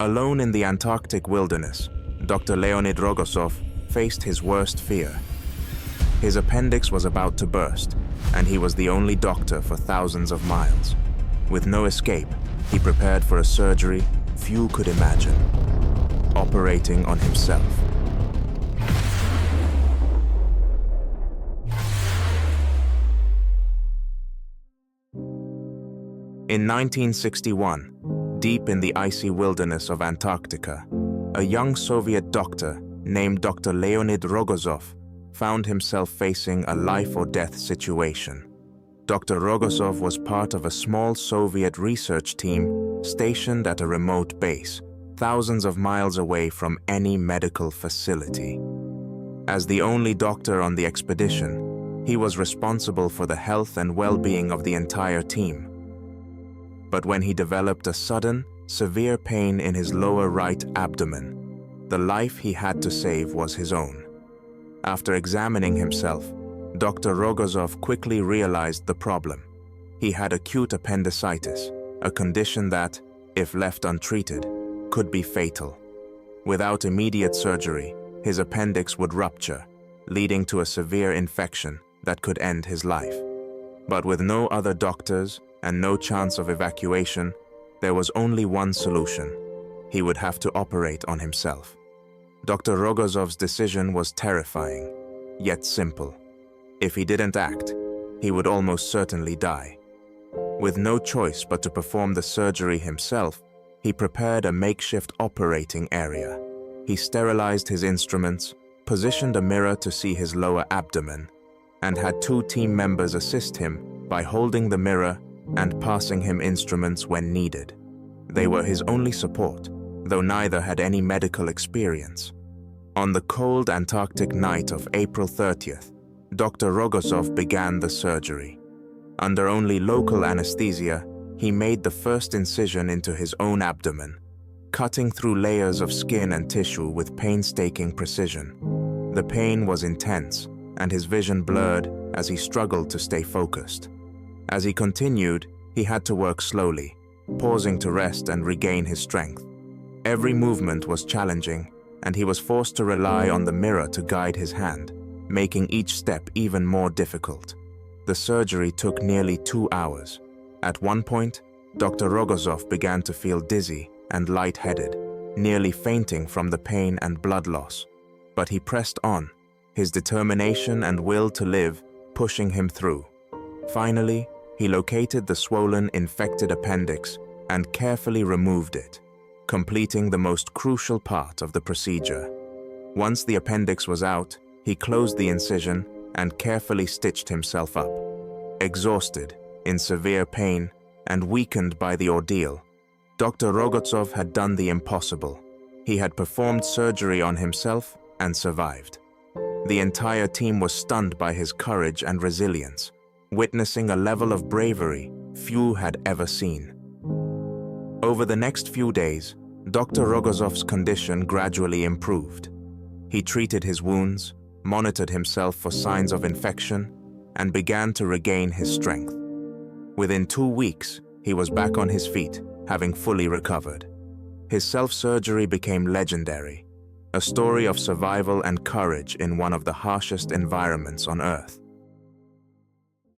Alone in the Antarctic wilderness, Dr. Leonid Rogozov faced his worst fear. His appendix was about to burst, and he was the only doctor for thousands of miles. With no escape, he prepared for a surgery few could imagine, operating on himself. In 1961, deep in the icy wilderness of Antarctica, a young Soviet doctor named Dr. Leonid Rogozov found himself facing a life-or-death situation. Dr. Rogozov was part of a small Soviet research team stationed at a remote base, thousands of miles away from any medical facility. As the only doctor on the expedition, he was responsible for the health and well-being of the entire team. But when he developed a sudden, severe pain in his lower right abdomen, the life he had to save was his own. After examining himself, Dr. Rogozov quickly realized the problem. He had acute appendicitis, a condition that, if left untreated, could be fatal. Without immediate surgery, his appendix would rupture, leading to a severe infection that could end his life. But with no other doctors and no chance of evacuation, there was only one solution. He would have to operate on himself. Dr. Rogozov's decision was terrifying, yet simple. If he didn't act, he would almost certainly die. With no choice but to perform the surgery himself, he prepared a makeshift operating area. He sterilized his instruments, positioned a mirror to see his lower abdomen, and had 2 team members assist him by holding the mirror and passing him instruments when needed. They were his only support, though neither had any medical experience. On the cold Antarctic night of April 30th, Dr. Rogozov began the surgery. Under only local anesthesia, he made the first incision into his own abdomen, cutting through layers of skin and tissue with painstaking precision. The pain was intense, and his vision blurred as he struggled to stay focused. As he continued, he had to work slowly, pausing to rest and regain his strength. Every movement was challenging, and he was forced to rely on the mirror to guide his hand, making each step even more difficult. The surgery took nearly 2 hours. At one point, Dr. Rogozov began to feel dizzy and lightheaded, nearly fainting from the pain and blood loss. But he pressed on, his determination and will to live pushing him through. Finally, he located the swollen, infected appendix and carefully removed it, completing the most crucial part of the procedure. Once the appendix was out, he closed the incision and carefully stitched himself up. Exhausted, in severe pain, and weakened by the ordeal, Dr. Rogozov had done the impossible. He had performed surgery on himself and survived. The entire team was stunned by his courage and resilience, witnessing a level of bravery few had ever seen. Over the next few days, Dr. Rogozov's condition gradually improved. He treated his wounds, monitored himself for signs of infection, and began to regain his strength. Within 2 weeks, he was back on his feet, having fully recovered. His self-surgery became legendary, a story of survival and courage in one of the harshest environments on Earth.